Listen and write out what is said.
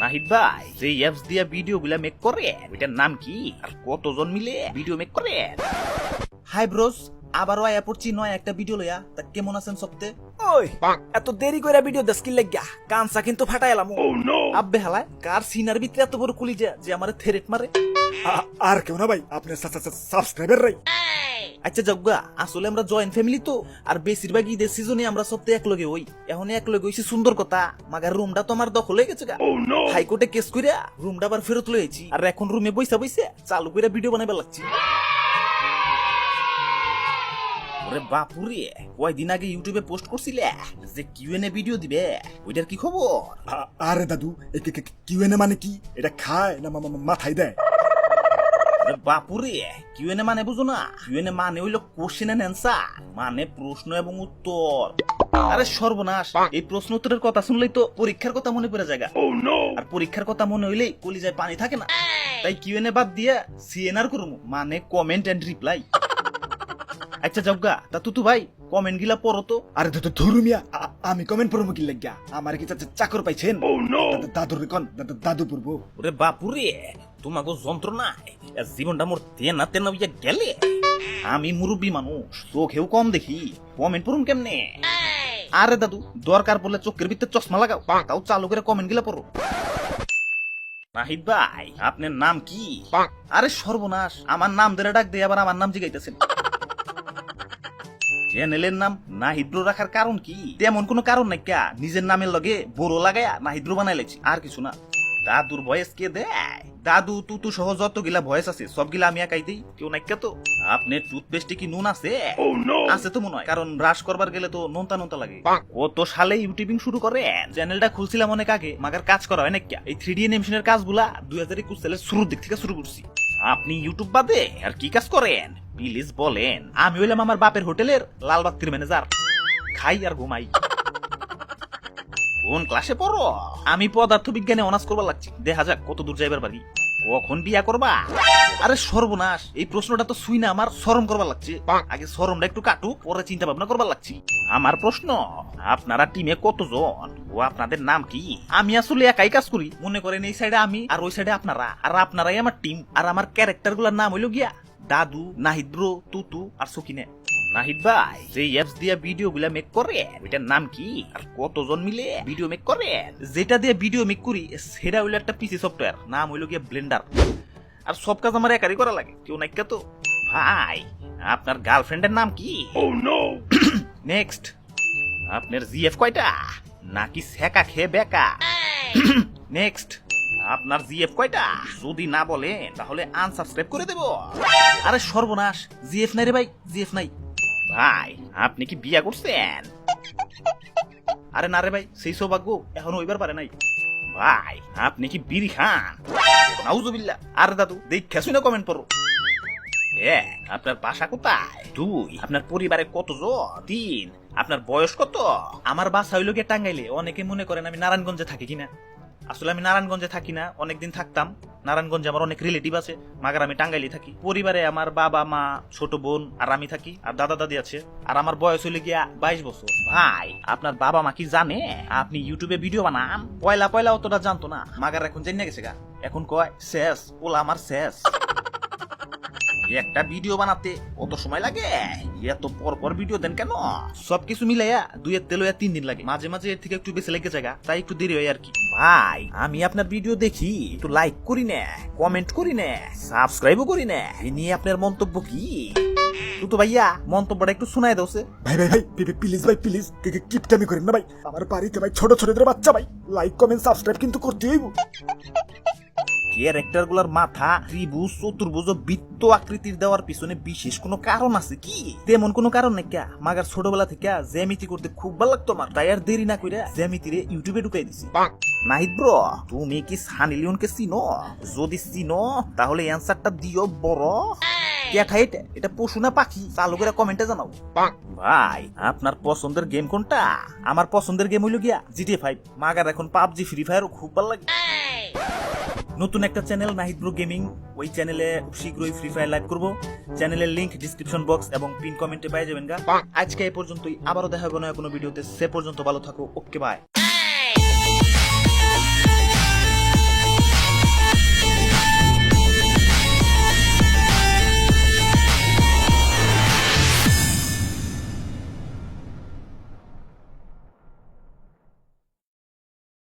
নাহিদ ভাই, যে অ্যাপস দিয়া ভিডিও গুলা মেক করে ওইটার নাম কি আর কতজন মিলে ভিডিও মেক করে? হাই ব্রোস, আবারও আয়া পড়ছি নয় একটা ভিডিও লইয়া। তা কেমন আছেন সপ্তে? ওই এত দেরি কইরা ভিডিও দেশ কি লাগিয়া কানসা কিন্তু ফাটাইলাম। আব্বে হালায় কার সিনার ভিতরে এত বড় কলিজা যে আমারে থেরেট মারে। আর কেউ না ভাই, আপনি সাবস্ক্রাইবার রাই। আচ্ছা জগ্গা, আসলে আমরা জয়েন্ট ফ্যামিলি তো, আর বেশিরভাগ ঈদের সিজনে আমরা সপ্তে এক লগে হই। এখন এক লগে হইছি সুন্দর কথা, মাগার রুমটা তো আমার দখল হয়ে গেছে গা। হাইকোর্টে কেস কইরা রুমটা আবার ফেরত লইছি, আর এখন রুমে বইসা বইসা চালু কইরা ভিডিও বানাইবার লাগছি। ওরে বাপুরে, কয়দিন আগে ইউটিউবে পোস্ট করছিলে যে কিউএনএ ভিডিও দিবে, ওইটার কি খবর? আরে দাদু, কিউএনএ মানে কি? এটা খায় না মাথায় দেয়? বাপুরে, কিউএনএ মানে বুঝো না? কিউএনএ মানে হইলো কোশ্চেন এন্ড অ্যান্সার, মানে প্রশ্ন এবং উত্তর। আরে সর্বনাশ, এই প্রশ্ন উত্তরের কথা শুনলেই তো পরীক্ষার কথা মনে পড়ে যায়। আর পরীক্ষার কথা মনে হইলেই কলিজায় পানি থাকে না। তাই কিউএনএ বাদ দিয়া সিএনআর করবো, মানে কমেন্ট এন্ড রিপ্লাই। আচ্ছা জগ্গা, তা তুতু ভাই কমেন্ট গিলা পড়ো তো। আরে দাদু ধরুমিয়া, আমি কমেন্ট পড়বো কি লাগিয়া? আমার কি চাকর পাইছেন? দাদুর কোন দাদু পড়বো? ওরে বাপুরে, তোমাকে যন্ত্রণায় জীবনটা মোর তেনা তেনা হইয়া গেলে। আমি মুরব্বী মানুষ, চোখেও কম দেখি, কমেন্ট পড়ুন কেমনে? আরে দাদু, দরকার পড়লে চোখের ভিতরে চশমা লাগাও, তাও চালু করে কমেন্ট গিলা পড়ো। নাহিদ ভাই, আপনার নাম কি? আরে সর্বনাশ, আমার নাম ধরে ডাক দিয়ে আবার আমার নাম জিগাইতেছেন। চ্যানেলের নাম নাহিদ্র রাখার কারণ কি? তেমন কোনো কারণ নাই, কা নিজের নামের লগে বড় লাগায়া নাহিদ্র বানাই লেছি, আর কিছু না। দাদুর ভয়েস কে দেয়? দাদু তুতু সহ যতগুলা ভয়েস আছে সবগুলা আমি একাই দিই, কেউ নাইকা তো। আপনার টুথপেস্টে কি নুন আছে? আছে তো মনে হয়, কারণ ব্রাশ করবার গেলে তো নোনতা নোনতা লাগে। কত সালে ইউটিউবিং শুরু করেন? চ্যানেলটা খুলছিলাম অনেক আগে, মাগার কাজ করা হয় না। এই 3D অ্যানিমেশনের কাজগুলা 2021 সালের শুরুর দিক থেকে শুরু করছি। আপনি ইউটিউব বাদে আর কি কাজ করেন প্লিজ বলেন? আমি হইলাম আমার বাপের হোটেলের লালবাতির ম্যানেজার, খাই আর ঘুমাই। কোন ক্লাসে পড়ো? আমি পদার্থ বিজ্ঞানে অনার্স করবার লাগছি, দেখা যাক কত দূর যাইবার পারি। কখন বিয়া করবা? আরে সর্বনাশ, এই প্রশ্নটা তো শুই না আমার শরম করবার লাগছে। আগে শরমটা একটু কাটুক, পরে চিন্তা ভাবনা করবার লাগছি। আমার প্রশ্ন, আপনারা টিমে কতজন ও আপনাদের নাম কি? আমি আসলে একাই কাজ করি, মনে করেন এই সাইডে আমি আর ওই সাইডে আপনারা, আর আপনারাই আমার টিম। আর আমার ক্যারেক্টার গুলার নাম হইল গিয়া দাদু, নাহিদ্র, তুতু আর সকিনে। নাহিদ ভাই, যে অ্যাপস দিয়া ভিডিও গুলা মেক করে ওইটার নাম কি আর কতজন মিলে ভিডিও মেক করে? যেটা দিয়ে ভিডিও মেক করি সেটা হইলো একটা পিসি সফটওয়্যার, নাম হইলো গিয়া ব্লেন্ডার। আর সব কাজ আমার একারই করা লাগে, কেউ নাইকা তো। ভাই, আপনার গার্লফ্রেন্ডের নাম কি? নেক্সট, আপনার জিএফ কয়টা? নাকি সেকা খেয়ে বেকা? নেক্সট, আপনার জিএফ কয়টা? যদি না বলেন তাহলে আনসাবস্ক্রাইব করে দেব। আরে সর্বনাশ, জিএফ নাই রে ভাই, জিএফ নাই। ভাই, আপনি কি বিয়া করছেন? আরে না রে ভাই, সেই সৌভাগ্য এখনো হইবার পারে নাই। ভাই, আপনি কি বিড়ি খান? নাউজুবিল্লাহ। আরে দাদু, দেখা শুনে কমেন্ট করো। আপনার বাসা কোথায়? 2, আপনার পরিবারে কতজন? 3, আপনার বয়স কত? আমার বাসা হইল গিয়ে টাঙ্গাইলে। অনেকে মনে করেন আমি নারায়ণগঞ্জে থাকি কিনা। আসলে আমি নারায়ণগঞ্জে থাকি না, অনেকদিন থাকতাম নারায়ণগঞ্জে, আমার অনেক রিলেটিভ আছে। মাগার আমি টাঙ্গাইলে থাকি। পরিবারে আমার বাবা মা, ছোট বোন আর আমি থাকি, আর দাদা দাদি আছে। আর আমার বয়স হইলে গিয়া 22 বছর। ভাই, আপনার বাবা মা কি জানে আপনি ইউটিউবে ভিডিও বানান? পয়লা পয়লা অতটা জানতো না, মাগার এখন জেনে গেছে গা। এখন কয় শেষ, ওলা আমার শেষ। একটা ভিডিও বানাতে কত সময় লাগে? এত পর পর ভিডিও দেন কেন? সবকিছু মিলাইয়া 2-3 দিন লাগে, মাঝে মাঝে এর থেকে একটু বেশি লেগে যায়, তাই একটু দেরি হয় আর কি। ভাই, আমি আপনার ভিডিও দেখি, একটু লাইক করি না, কমেন্ট করি না, সাবস্ক্রাইবও করি না, এই নিয়ে আপনার মন্তব্য কি? তো ভাইয়া, মন্তব্যটা একটু শোনায় দাও। ভাই ভাই ভাই, প্লিজ ভাই, প্লিজ কিপটামি করেন না ভাই। আমার বাড়িতে ভাই ছোট ছোটদের বাচ্চা ভাই, লাইক কমেন্ট সাবস্ক্রাইব কিন্তু করতে হইব। ক্যারেক্টার গুলার মাথা ত্রিভুজ, চতুর্ভুজ, বৃত্ত আকৃতির দেওয়ার পিছনে বিশেষ কোনো কারণ আছে কি? তেমন কোনো কারণ নাই। কা মাগার ছোটবেলা থেকে জ্যামিতি করতে খুব ভালো লাগতো আমার, তাই আর দেরি না কইরা জ্যামিতিরে ইউটিউবে ঢুকাই দিছি। নাহিদ ব্রো, তুমি কি সানি লিওনকে চিনো? যদি চিনো তাহলে অ্যানসারটা দিও বড়। এটা পশু না পাখি? চালু করে কমেন্টে জানাও। ভাই, আপনার পছন্দের গেম কোনটা? আমার পছন্দের গেম হইল গিয়া GTA 5। মাগার এখন পাবজি, ফ্রি ফায়ারও খুব ভালো লাগে। নতুন একটা চ্যানেল নাহিদ ব্রো গেমিং, ওই চ্যানেলে শীঘ্রই ফ্রি ফায়ার লাইভ করব। চ্যানেলের লিংক ডিসক্রিপশন বক্স এবং পিন কমেন্টে পেয়ে যাবেন গা। আজকে এই পর্যন্তই, আবারও দেখা হবে না কোনো ভিডিওতে। সে পর্যন্ত ভালো থাকো, ওকে বাই।